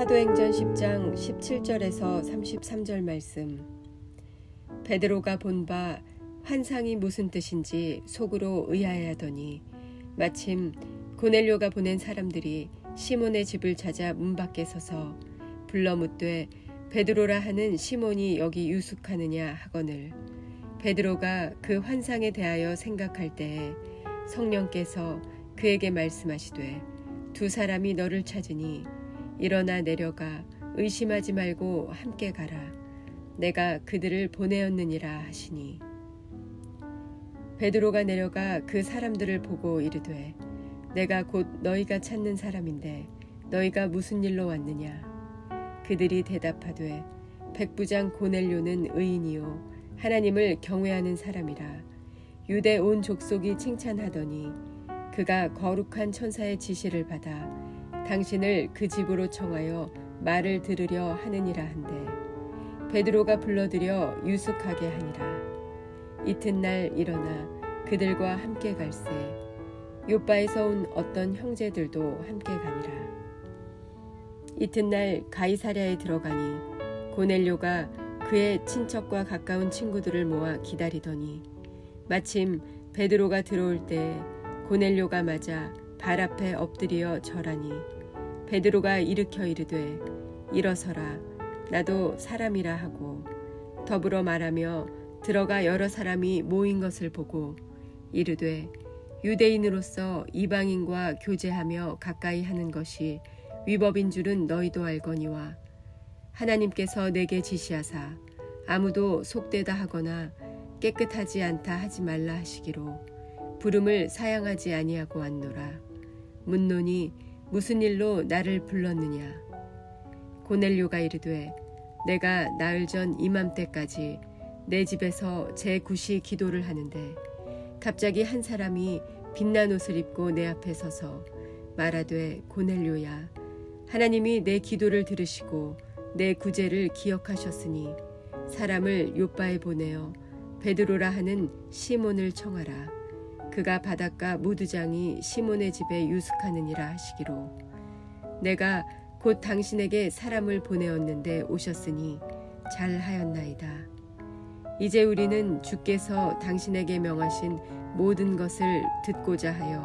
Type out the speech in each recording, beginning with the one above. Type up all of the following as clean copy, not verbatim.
사도행전 10장 17절에서 33절 말씀. 베드로가 본 바 환상이 무슨 뜻인지 속으로 의아해하더니 마침 고넬료가 보낸 사람들이 시몬의 집을 찾아 문 밖에 서서 불러 묻되 베드로라 하는 시몬이 여기 유숙하느냐 하거늘, 베드로가 그 환상에 대하여 생각할 때에 성령께서 그에게 말씀하시되 두 사람이 너를 찾으니 일어나 내려가 의심하지 말고 함께 가라. 내가 그들을 보내었느니라 하시니, 베드로가 내려가 그 사람들을 보고 이르되 내가 곧 너희가 찾는 사람인데 너희가 무슨 일로 왔느냐. 그들이 대답하되 백부장 고넬료는 의인이요 하나님을 경외하는 사람이라. 유대 온 족속이 칭찬하더니 그가 거룩한 천사의 지시를 받아 당신을 그 집으로 청하여 말을 들으려 하느니라 한데 베드로가 불러들여 유숙하게 하니라. 이튿날 일어나 그들과 함께 갈새 요바에서 온 어떤 형제들도 함께 가니라. 이튿날 가이사랴에 들어가니 고넬료가 그의 친척과 가까운 친구들을 모아 기다리더니 마침 베드로가 들어올 때 고넬료가 맞아 발 앞에 엎드려 절하니 베드로가 일으켜 이르되 일어서라, 나도 사람이라 하고 더불어 말하며 들어가 여러 사람이 모인 것을 보고 이르되 유대인으로서 이방인과 교제하며 가까이 하는 것이 위법인 줄은 너희도 알거니와 하나님께서 내게 지시하사 아무도 속되다 하거나 깨끗하지 않다 하지 말라 하시기로 부름을 사양하지 아니하고 왔노라. 묻노니 무슨 일로 나를 불렀느냐. 고넬료가 이르되 내가 나흘 전 이맘때까지 내 집에서 제9시 기도를 하는데 갑자기 한 사람이 빛난 옷을 입고 내 앞에 서서 말하되 고넬료야, 하나님이 내 기도를 들으시고 내 구제를 기억하셨으니 사람을 요바에 보내어 베드로라 하는 시몬을 청하라. 그가 바닷가 무드장이 시몬의 집에 유숙하느니라 하시기로 내가 곧 당신에게 사람을 보내었는데 오셨으니 잘하였나이다. 이제 우리는 주께서 당신에게 명하신 모든 것을 듣고자 하여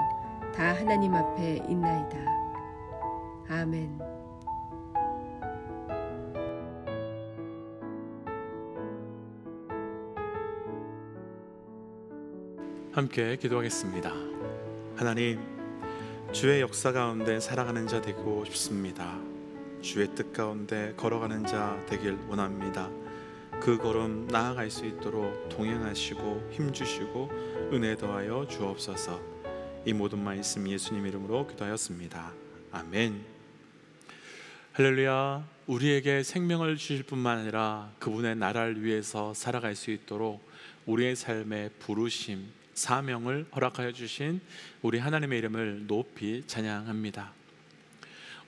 다 하나님 앞에 있나이다. 아멘. 함께 기도하겠습니다. 하나님, 주의 역사 가운데 살아가는 자 되고 싶습니다. 주의 뜻 가운데 걸어가는 자 되길 원합니다. 그 걸음 나아갈 수 있도록 동행하시고 힘주시고 은혜 더하여 주옵소서. 이 모든 말씀 예수님 이름으로 기도하였습니다. 아멘. 할렐루야. 우리에게 생명을 주실 뿐만 아니라 그분의 나라를 위해서 살아갈 수 있도록 우리의 삶의 부르심, 사명을 허락하여 주신 우리 하나님의 이름을 높이 찬양합니다.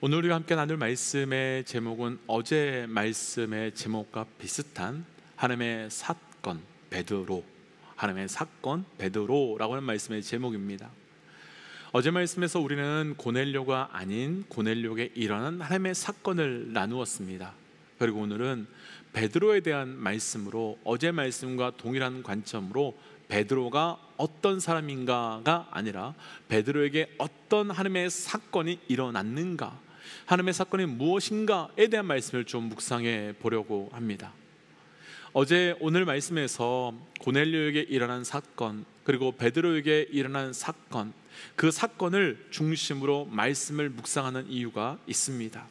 오늘 우리가 함께 나눌 말씀의 제목은 어제 말씀의 제목과 비슷한 하나님의 사건 베드로, 하나님의 사건 베드로라고 하는 말씀의 제목입니다. 어제 말씀에서 우리는 고넬료가 아닌 고넬료에게 일어난 하나님의 사건을 나누었습니다. 그리고 오늘은 베드로에 대한 말씀으로 어제 말씀과 동일한 관점으로 베드로가 어떤 사람인가가 아니라 베드로에게 어떤 하나님의 사건이 일어났는가, 하나님의 사건이 무엇인가에 대한 말씀을 좀 묵상해 보려고 합니다. 어제 오늘 말씀에서 고넬료에게 일어난 사건, 그리고 베드로에게 일어난 사건, 그 사건을 중심으로 말씀을 묵상하는 이유가 있습니다.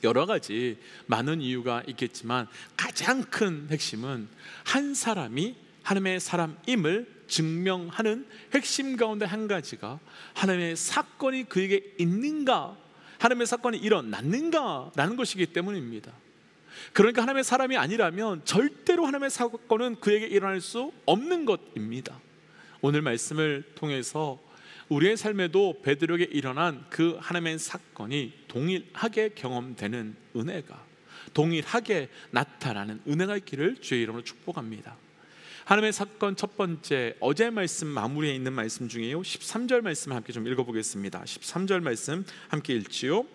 여러 가지 많은 이유가 있겠지만 가장 큰 핵심은 한 사람이 하나님의 사람임을 증명하는 핵심 가운데 한 가지가 하나님의 사건이 그에게 있는가, 하나님의 사건이 일어났는가라는 것이기 때문입니다. 그러니까 하나님의 사람이 아니라면 절대로 하나님의 사건은 그에게 일어날 수 없는 것입니다. 오늘 말씀을 통해서 우리의 삶에도 베드로에게 일어난 그 하나님의 사건이 동일하게 경험되는 은혜가, 동일하게 나타나는 은혜가 있기를 주의 이름으로 축복합니다. 하나님의 사건 첫 번째, 어제 말씀 마무리에 있는 말씀 중에요 13절 말씀 함께 좀 읽어보겠습니다. 13절 말씀 함께 읽지요.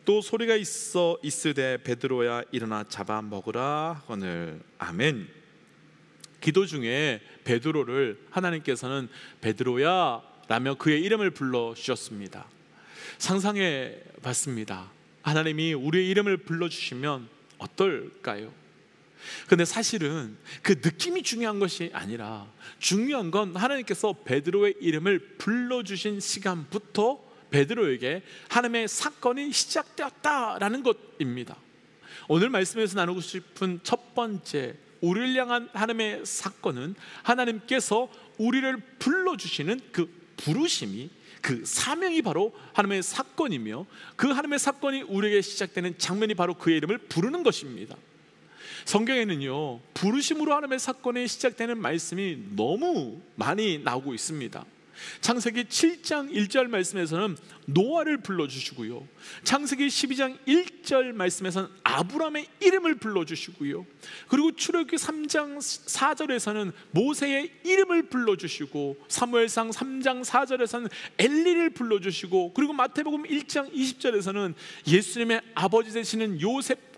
또 소리가 있으되 베드로야 일어나 잡아 먹으라 하거늘. 아멘. 기도 중에 베드로를 하나님께서는 베드로야 라며 그의 이름을 불러주셨습니다. 상상해 봤습니다. 하나님이 우리의 이름을 불러주시면 어떨까요? 근데 사실은 그 느낌이 중요한 것이 아니라 중요한 건 하나님께서 베드로의 이름을 불러주신 시간부터 베드로에게 하나님의 사건이 시작되었다라는 것입니다. 오늘 말씀에서 나누고 싶은 첫 번째 우리를 향한 하나님의 사건은 하나님께서 우리를 불러주시는 그 부르심이, 그 사명이 바로 하나님의 사건이며, 그 하나님의 사건이 우리에게 시작되는 장면이 바로 그의 이름을 부르는 것입니다. 성경에는요, 부르심으로 하나님의 사건이 시작되는 말씀이 너무 많이 나오고 있습니다. 창세기 7장 1절 말씀에서는 노아를 불러주시고요, 창세기 12장 1절 말씀에서는 아브라함의 이름을 불러주시고요, 그리고 출애굽기 3장 4절에서는 모세의 이름을 불러주시고, 사무엘상 3장 4절에서는 엘리를 불러주시고, 그리고 마태복음 1장 20절에서는 예수님의 아버지 되시는 요셉,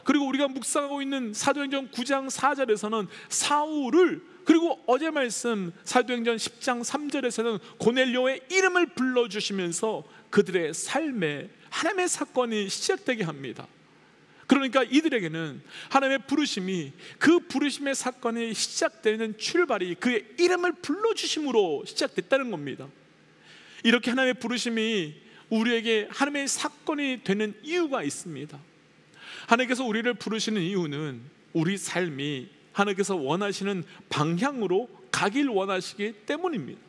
그리고 우리가 묵상하고 있는 사도행전 9장 4절에서는 사울을, 그리고 어제 말씀 사도행전 10장 3절에서는 고넬료의 이름을 불러주시면서 그들의 삶에 하나님의 사건이 시작되게 합니다. 그러니까 이들에게는 하나님의 부르심이, 그 부르심의 사건이 시작되는 출발이 그의 이름을 불러주심으로 시작됐다는 겁니다. 이렇게 하나님의 부르심이 우리에게 하나님의 사건이 되는 이유가 있습니다. 하나님께서 우리를 부르시는 이유는 우리 삶이 하나님께서 원하시는 방향으로 가길 원하시기 때문입니다.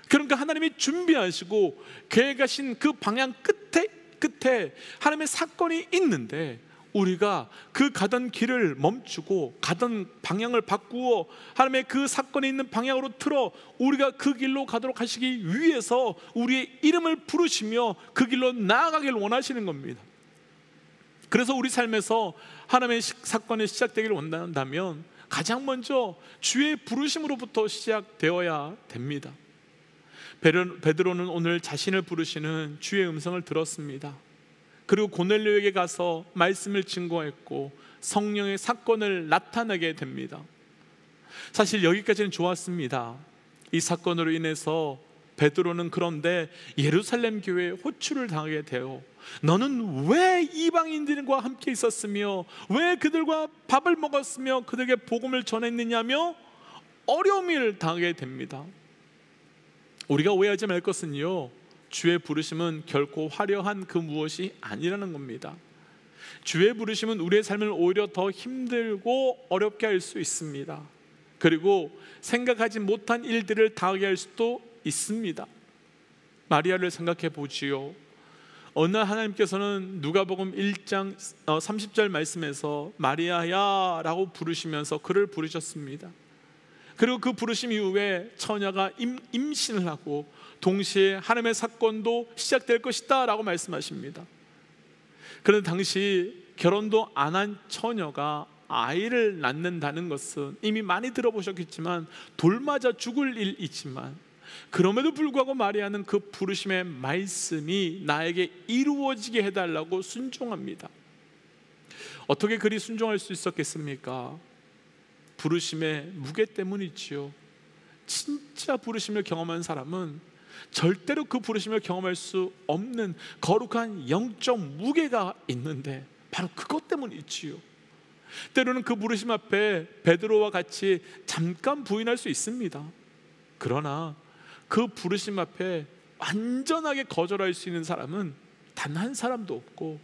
그러니까 하나님이 준비하시고 계획하신 그 방향 끝에 하나님의 사건이 있는데, 우리가 그 가던 길을 멈추고 가던 방향을 바꾸어 하나님의 그 사건이 있는 방향으로 틀어 우리가 그 길로 가도록 하시기 위해서 우리의 이름을 부르시며 그 길로 나아가길 원하시는 겁니다. 그래서 우리 삶에서 하나님의 사건이 시작되기를 원한다면 가장 먼저 주의 부르심으로부터 시작되어야 됩니다. 베드로는 오늘 자신을 부르시는 주의 음성을 들었습니다. 그리고 고넬료에게 가서 말씀을 증거했고 성령의 사건을 나타내게 됩니다. 사실 여기까지는 좋았습니다. 이 사건으로 인해서 베드로는 그런데 예루살렘 교회에 호출을 당하게 되어, 너는 왜 이방인들과 함께 있었으며 왜 그들과 밥을 먹었으며 그들에게 복음을 전했느냐며 어려움을 당하게 됩니다. 우리가 오해하지 말 것은요, 주의 부르심은 결코 화려한 그 무엇이 아니라는 겁니다. 주의 부르심은 우리의 삶을 오히려 더 힘들고 어렵게 할 수 있습니다. 그리고 생각하지 못한 일들을 당하게 할 수도 있습니다. 마리아를 생각해 보지요. 어느 날 하나님께서는 누가복음 1장 30절 말씀에서 마리아야 라고 부르시면서 그를 부르셨습니다. 그리고 그 부르심 이후에 처녀가 임신을 하고 동시에 하나님의 사건도 시작될 것이다 라고 말씀하십니다. 그런데 당시 결혼도 안 한 처녀가 아이를 낳는다는 것은 이미 많이 들어보셨겠지만 돌 맞아 죽을 일이지만, 그럼에도 불구하고 마리아는 그 부르심의 말씀이 나에게 이루어지게 해달라고 순종합니다. 어떻게 그리 순종할 수 있었겠습니까? 부르심의 무게 때문이지요. 진짜 부르심을 경험한 사람은 절대로 그 부르심을 경험할 수 없는 거룩한 영적 무게가 있는데 바로 그것 때문이지요. 때로는 그 부르심 앞에 베드로와 같이 잠깐 부인할 수 있습니다. 그러나 그 부르심 앞에 완전하게 거절할 수 있는 사람은 단 한 사람도 없고,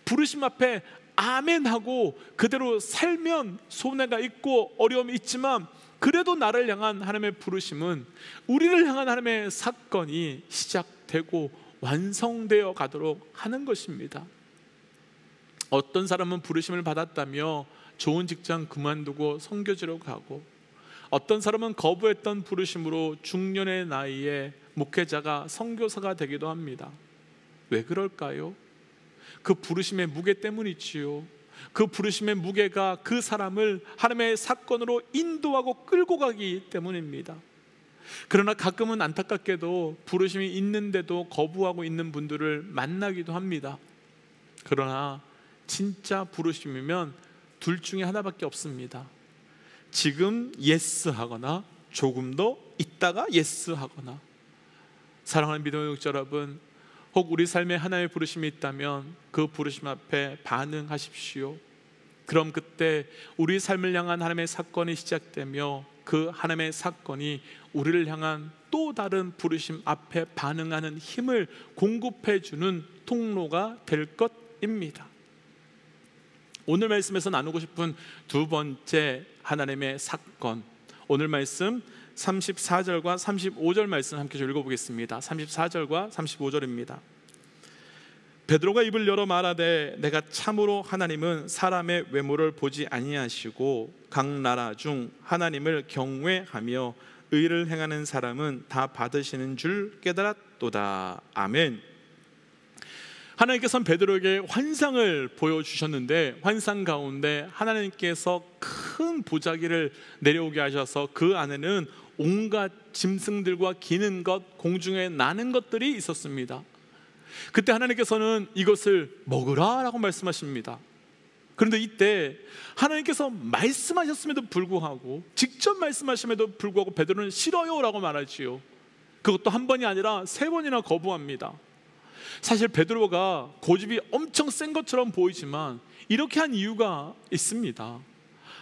부르심 앞에 아멘하고 그대로 살면 손해가 있고 어려움이 있지만, 그래도 나를 향한 하나님의 부르심은, 우리를 향한 하나님의 사건이 시작되고 완성되어 가도록 하는 것입니다. 어떤 사람은 부르심을 받았다며 좋은 직장 그만두고 선교지로 가고, 어떤 사람은 거부했던 부르심으로 중년의 나이에 목회자가 선교사가 되기도 합니다. 왜 그럴까요? 그 부르심의 무게 때문이지요. 그 부르심의 무게가 그 사람을 하나님의 사건으로 인도하고 끌고 가기 때문입니다. 그러나 가끔은 안타깝게도 부르심이 있는데도 거부하고 있는 분들을 만나기도 합니다. 그러나 진짜 부르심이면 둘 중에 하나밖에 없습니다. 지금 예스 하거나 조금 더 있다가 예스 하거나. 사랑하는 믿음의 육자 여러분, 혹 우리 삶에 하나님의 부르심이 있다면 그 부르심 앞에 반응하십시오. 그럼 그때 우리 삶을 향한 하나님의 사건이 시작되며 그 하나님의 사건이 우리를 향한 또 다른 부르심 앞에 반응하는 힘을 공급해 주는 통로가 될 것입니다. 오늘 말씀에서 나누고 싶은 두 번째 하나님의 사건, 오늘 말씀 34절과 35절 말씀 함께 읽어보겠습니다. 34절과 35절입니다. 베드로가 입을 열어 말하되 내가 참으로 하나님은 사람의 외모를 보지 아니하시고 각 나라 중 하나님을 경외하며 의를 행하는 사람은 다 받으시는 줄 깨달았도다. 아멘. 하나님께서는 베드로에게 환상을 보여주셨는데 환상 가운데 하나님께서 큰 보자기를 내려오게 하셔서 그 안에는 온갖 짐승들과 기는 것, 공중에 나는 것들이 있었습니다. 그때 하나님께서는 이것을 먹으라 라고 말씀하십니다. 그런데 이때 하나님께서 말씀하셨음에도 불구하고, 직접 말씀하심에도 불구하고 베드로는 싫어요 라고 말하지요. 그것도 한 번이 아니라 3번이나 거부합니다. 사실 베드로가 고집이 엄청 센 것처럼 보이지만 이렇게 한 이유가 있습니다.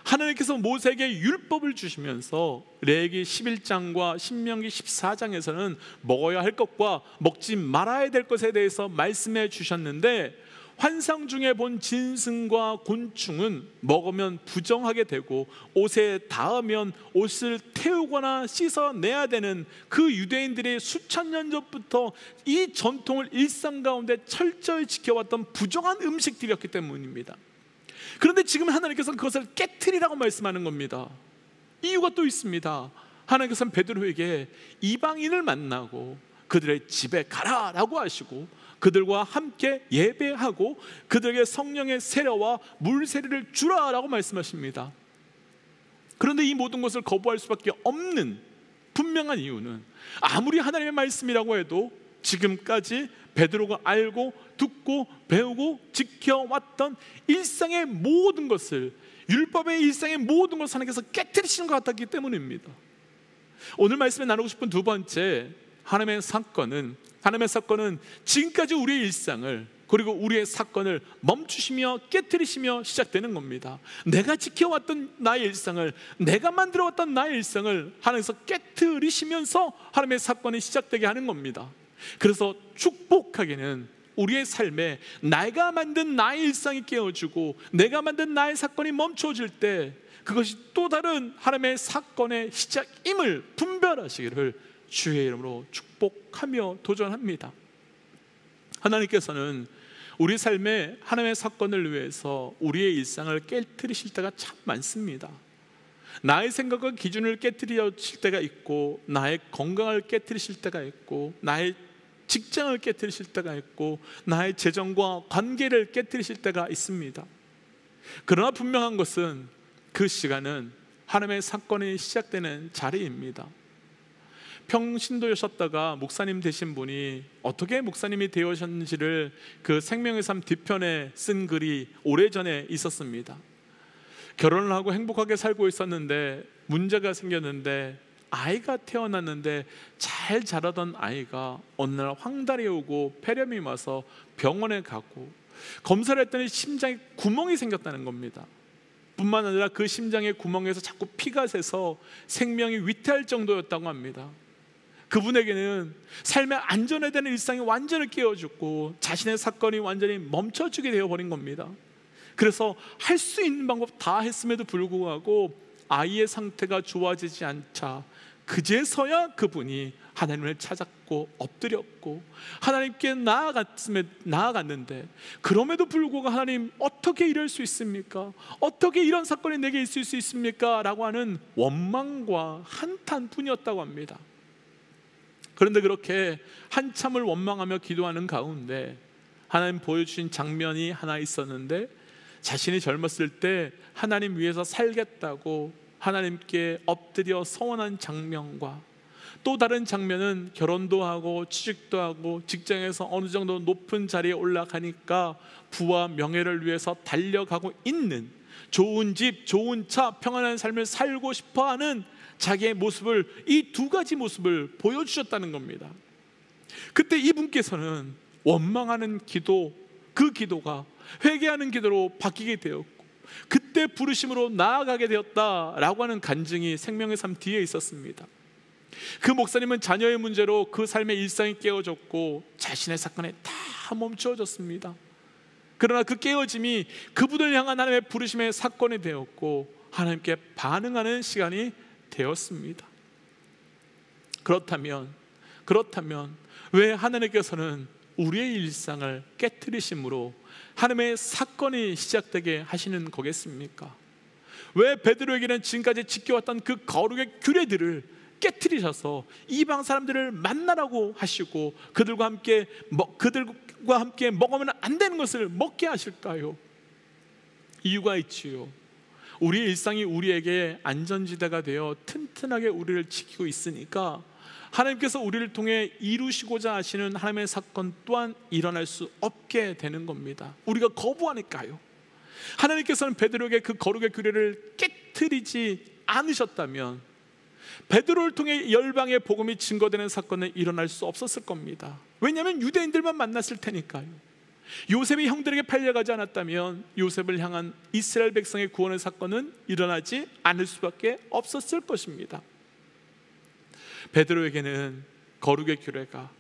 하나님께서 모세에게 율법을 주시면서 레위기 11장과 신명기 14장에서는 먹어야 할 것과 먹지 말아야 될 것에 대해서 말씀해 주셨는데, 환상 중에 본 짐승과 곤충은 먹으면 부정하게 되고 옷에 닿으면 옷을 태우거나 씻어내야 되는 그 유대인들의 수천 년 전부터 이 전통을 일상 가운데 철저히 지켜왔던 부정한 음식들이었기 때문입니다. 그런데 지금 하나님께서는 그것을 깨트리라고 말씀하는 겁니다. 이유가 또 있습니다. 하나님께서는 베드로에게 이방인을 만나고 그들의 집에 가라라고 하시고 그들과 함께 예배하고 그들에게 성령의 세례와 물 세례를 주라라고 말씀하십니다. 그런데 이 모든 것을 거부할 수밖에 없는 분명한 이유는, 아무리 하나님의 말씀이라고 해도 지금까지 베드로가 알고 듣고 배우고 지켜왔던 일상의 모든 것을, 율법의 일상의 모든 것을 하나님께서 깨트리시는 것 같았기 때문입니다. 오늘 말씀에 나누고 싶은 두 번째 하나님의 사건은 지금까지 우리의 일상을, 그리고 우리의 사건을 멈추시며 깨트리시며 시작되는 겁니다. 내가 지켜왔던 나의 일상을, 내가 만들어왔던 나의 일상을 하나님께서 깨트리시면서 하나님의 사건이 시작되게 하는 겁니다. 그래서 축복하기는 우리의 삶에 내가 만든 나의 일상이 깨어지고 내가 만든 나의 사건이 멈춰질 때 그것이 또 다른 하나님의 사건의 시작임을 분별하시기를 주의 이름으로 축복하며 도전합니다. 하나님께서는 우리 삶에 하나님의 사건을 위해서 우리의 일상을 깨트리실 때가 참 많습니다. 나의 생각과 기준을 깨트리실 때가 있고, 나의 건강을 깨트리실 때가 있고, 나의 직장을 깨트리실 때가 있고, 나의 재정과 관계를 깨트리실 때가 있습니다. 그러나 분명한 것은 그 시간은 하나님의 사건이 시작되는 자리입니다. 평신도셨다가 목사님 되신 분이 어떻게 목사님이 되셨는지를 그 생명의 삶 뒤편에 쓴 글이 오래전에 있었습니다. 결혼을 하고 행복하게 살고 있었는데 문제가 생겼는데, 아이가 태어났는데 잘 자라던 아이가 어느 날 황달이 오고 폐렴이 와서 병원에 가고 검사를 했더니 심장에 구멍이 생겼다는 겁니다. 뿐만 아니라 그 심장의 구멍에서 자꾸 피가 새서 생명이 위태할 정도였다고 합니다. 그분에게는 삶의 안전에 대한 일상이 완전히 깨어졌고 자신의 사건이 완전히 멈춰지게 되어버린 겁니다. 그래서 할 수 있는 방법 다 했음에도 불구하고 아이의 상태가 좋아지지 않자 그제서야 그분이 하나님을 찾았고 엎드렸고 하나님께 나아갔는데, 그럼에도 불구하고 하나님 어떻게 이럴 수 있습니까? 어떻게 이런 사건이 내게 있을 수 있습니까? 라고 하는 원망과 한탄뿐이었다고 합니다. 그런데 그렇게 한참을 원망하며 기도하는 가운데 하나님 보여주신 장면이 하나 있었는데, 자신이 젊었을 때 하나님 위해서 살겠다고 하나님께 엎드려 서원한 장면과 또 다른 장면은 결혼도 하고 취직도 하고 직장에서 어느 정도 높은 자리에 올라가니까 부와 명예를 위해서 달려가고 있는, 좋은 집, 좋은 차, 평안한 삶을 살고 싶어하는 자기의 모습을, 이 두 가지 모습을 보여주셨다는 겁니다. 그때 이분께서는 원망하는 기도, 그 기도가 회개하는 기도로 바뀌게 되었고 그때 부르심으로 나아가게 되었다라고 하는 간증이 생명의 삶 뒤에 있었습니다. 그 목사님은 자녀의 문제로 그 삶의 일상이 깨어졌고 자신의 사건에 다 멈춰졌습니다. 그러나 그 깨어짐이 그분을 향한 하나님의 부르심의 사건이 되었고 하나님께 반응하는 시간이 되었습니다. 그렇다면 왜 하나님께서는 우리의 일상을 깨트리심으로 하나님의 사건이 시작되게 하시는 거겠습니까? 왜 베드로에게는 지금까지 지켜왔던 그 거룩의 규례들을 깨트리셔서 이방 사람들을 만나라고 하시고 그들과 함께 먹으면 안 되는 것을 먹게 하실까요? 이유가 있지요. 우리의 일상이 우리에게 안전지대가 되어 튼튼하게 우리를 지키고 있으니까 하나님께서 우리를 통해 이루시고자 하시는 하나님의 사건 또한 일어날 수 없게 되는 겁니다. 우리가 거부하니까요. 하나님께서는 베드로에게 그 거룩의 규례를 깨트리지 않으셨다면 베드로를 통해 열방의 복음이 증거되는 사건은 일어날 수 없었을 겁니다. 왜냐하면 유대인들만 만났을 테니까요. 요셉이 형들에게 팔려가지 않았다면 요셉을 향한 이스라엘 백성의 구원의 사건은 일어나지 않을 수밖에 없었을 것입니다. 베드로에게는 거룩의 규례가,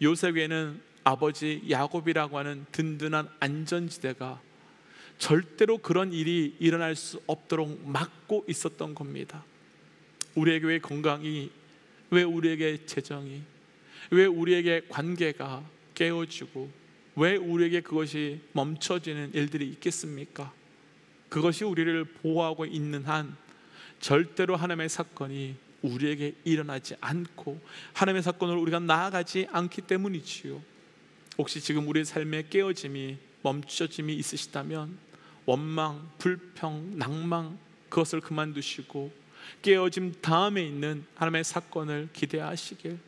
요셉에게는 아버지 야곱이라고 하는 든든한 안전지대가 절대로 그런 일이 일어날 수 없도록 막고 있었던 겁니다. 우리에게 왜 건강이, 왜 우리에게 재정이, 왜 우리에게 관계가 깨어지고 왜 우리에게 그것이 멈춰지는 일들이 있겠습니까? 그것이 우리를 보호하고 있는 한 절대로 하나님의 사건이 우리에게 일어나지 않고 하나님의 사건으로 우리가 나아가지 않기 때문이지요. 혹시 지금 우리의 삶의 깨어짐이, 멈춰짐이 있으시다면 원망, 불평, 낭망 그것을 그만두시고 깨어짐 다음에 있는 하나님의 사건을 기대하시길.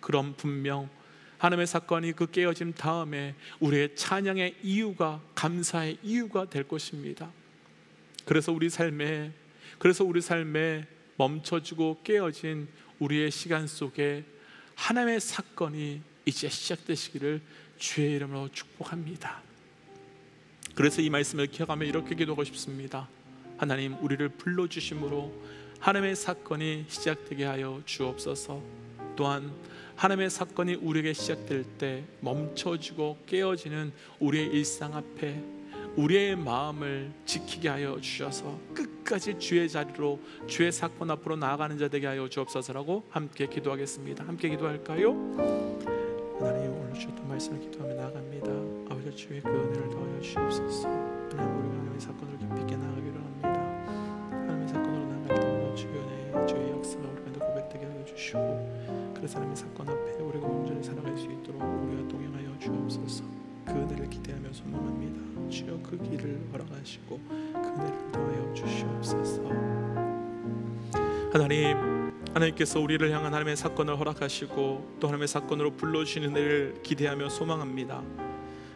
그럼 분명 하나님의 사건이 그 깨어짐 다음에 우리의 찬양의 이유가, 감사의 이유가 될 것입니다. 그래서 우리 삶에 멈춰지고 깨어진 우리의 시간 속에 하나님의 사건이 이제 시작되시기를 주의 이름으로 축복합니다. 그래서 이 말씀을 기억하며 이렇게 기도하고 싶습니다. 하나님, 우리를 불러주심으로 하나님의 사건이 시작되게 하여 주옵소서. 또한 하나님의 사건이 우리에게 시작될 때 멈춰지고 깨어지는 우리의 일상 앞에 우리의 마음을 지키게 하여 주셔서 끝까지 주의 자리로, 주의 사건 앞으로 나아가는 자 되게 하여 주옵소서라고 함께 기도하겠습니다. 함께 기도할까요? 하나님, 오늘 주셨던 말씀을 기도하며 나아갑니다. 아버지, 주의 그 은혜를 더하여 주옵소서. 하나님, 우리가 하나님의 사건을 깊이 있게 나아가기를 합니다. 하나님의 사건으로 나아갈 때마다 주의 은혜, 주의 역사가 우리가 고백되게 하여 주시고, 그래서 하나님의 사건 앞에 우리가 온전히 살아갈 수 있도록 우리가 동행하여 주옵소서. 그 은혜를 기대하며 소망합니다. 주여, 그 길을 허락하시고 그 은혜를 더하여 주시옵소서. 하나님께서 우리를 향한 하나님의 사건을 허락하시고 또 하나님의 사건으로 불러주시는 은혜를 기대하며 소망합니다.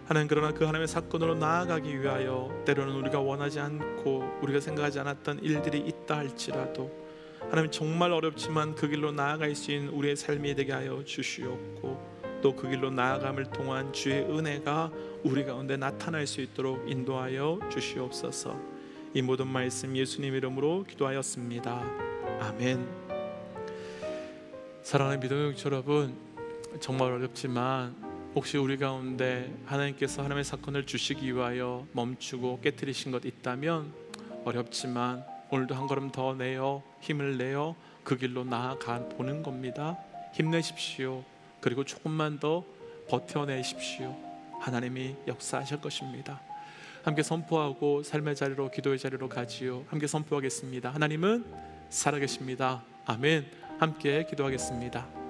하나님, 그러나 그 하나님의 사건으로 나아가기 위하여 때로는 우리가 원하지 않고 우리가 생각하지 않았던 일들이 있다 할지라도 하나님, 정말 어렵지만 그 길로 나아갈 수 있는 우리의 삶이 되게 하여 주시옵고, 또 그 길로 나아감을 통한 주의 은혜가 우리 가운데 나타날 수 있도록 인도하여 주시옵소서. 이 모든 말씀 예수님 이름으로 기도하였습니다. 아멘. 사랑하는 믿음의 여러분, 정말 어렵지만 혹시 우리 가운데 하나님께서 하나님의 사건을 주시기 위하여 멈추고 깨트리신 것 있다면, 어렵지만 오늘도 한 걸음 더 내어 힘을 내어 그 길로 나아가 보는 겁니다. 힘내십시오. 그리고 조금만 더 버텨내십시오. 하나님이 역사하실 것입니다. 함께 선포하고 삶의 자리로, 기도의 자리로 가지요. 함께 선포하겠습니다. 하나님은 살아계십니다. 아멘. 함께 기도하겠습니다.